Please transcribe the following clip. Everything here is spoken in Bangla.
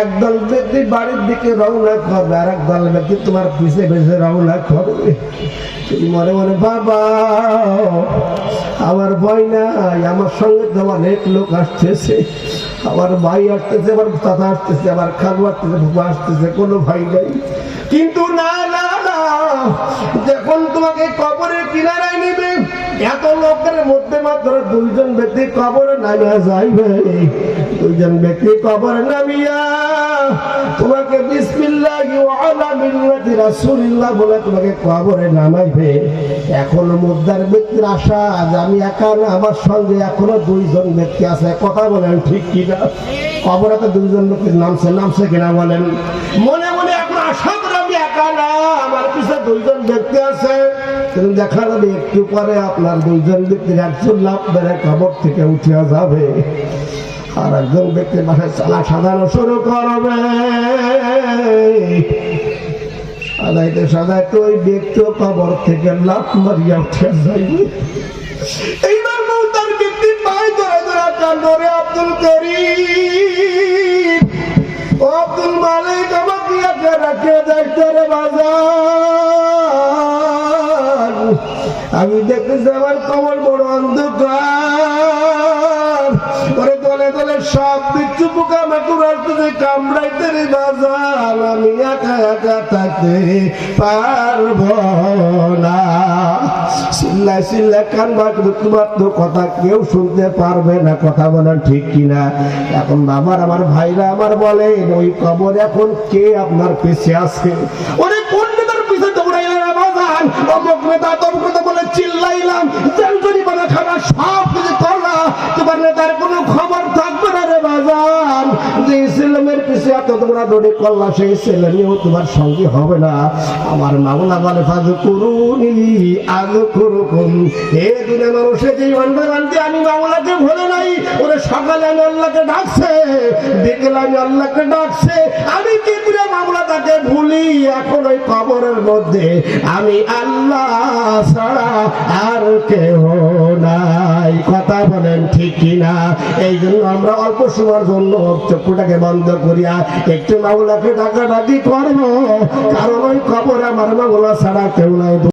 একদল ব্যক্তি বাড়ির দিকে রওনা করবে, আর একদল ব্যক্তি তোমার পিছে পিছে রওনা করবে। তুমি মনে মনে বাবা আমার ভয় নাই, আমার সঙ্গে তো অনেক লোক আসতেছে, আমার ভাই আসতেছে, আমার দাদা আসতেছে, আমার খালু আসতেছে, বাবা আসতেছে, কোনো ভাই নাই। কিন্তু না না না, যখন তোমাকে কবরের কিনারায় নিবে, এত লোকের মধ্যে মাত্র দুইজন ব্যক্তি কবরে নামিয়া যাইবে। দুইজন ব্যক্তি কবরে নামিয়া তোমাকে বিসমিল্লাহি ওয়া আলা মিল্লাতি রাসূলিল্লাহ বলে তোমাকে কবরে নামাইবে। এখনো মুদ্দার ব্যক্তির আশা যে আমি একা না, আমার সঙ্গে এখনো দুইজন ব্যক্তি আছে। কথা বলেন ঠিক কিনা? কবরে তো দুইজন ব্যক্তির নামছে কিনা বলেন? মনে মনে এখন আশা করে আমি একা না, আমার পিছনে দুইজন ব্যক্তি আছে। কিন্তু দেখা যাবে একটু পরে আপনার দুইজন ব্যক্তির একজন লাভ বেড়ে কবর থেকে উঠিয়া যাবে, আর একজন ব্যক্তির বাসায় চালা সাজানো শুরু করবে। সাজাইতে সাজাইতে ওই ব্যক্তি কবর থেকে লাফ মারিয়া উঠে যাইবে। এইবার মৌতার ব্যক্তি পায়ে ধরে ধরে কান্দরে, আব্দুল করিম ও আব্দুল মালিক, আমাকে একা রাখিয়ে দেখতে রে বাজার। আমি দেখতেছি আমার কবর বড় অন্ধকার, ওরে দলে দলে সব বিচ্ছু পোকা মাকুর আসতেছে কামড়াইতে রে বাজার। আমি একা একা থাকতে পারবো না। চিল্লায় চিল্লায় কানবা, কিন্তু তোমার তো কথা কেউ শুনতে পারবে না। কথা বলেন ঠিক কিনা? এখন বাবার আমার ভাইরা আমার বলে ওই কবর এখন কে আপনার পিছে আছে? ওরে কোন নেতার পিছে দৌড়াইলেন বাজান? অমুক নেতা তমুক নেতা বলে চিল্লাইলাম, জেলজরি বানা খানা সব কিছু করলা, তোমার নেতার কোনো খবর থাকবে না রে বাজান। যে ছেলেমের পিছে এত তোমরা দৌড়ে করলা, সেই ছেলে নিয়েও তোমার সঙ্গে হবে না। আমার মাওলা বলে ফাজ করুনি আজ করুকুম। এ দুনিয়া মানুষের যে বান্দি আমি মাওলাকে ভুলে নাই। ওরে সকালে আমি আল্লাহকে ডাকছে, বিকেলে আমি আল্লাহকে ডাকছে, আমি কি করে মাওলা তাকে ভুলি? এখন ওই কবরের মধ্যে আমি আল্লাহ ছাড়া আর কেহ নাই। কথা বলেন ঠিক কিনা? এই জন্য আমরা অল্প সময়ের জন্য চক্ষুটাকে বন্ধ করিয়া একটু মাওলাকে ডাকাডাকি করবো, কারণ ওই কবরে আমার মাওলা ছাড়া কেউ নাই।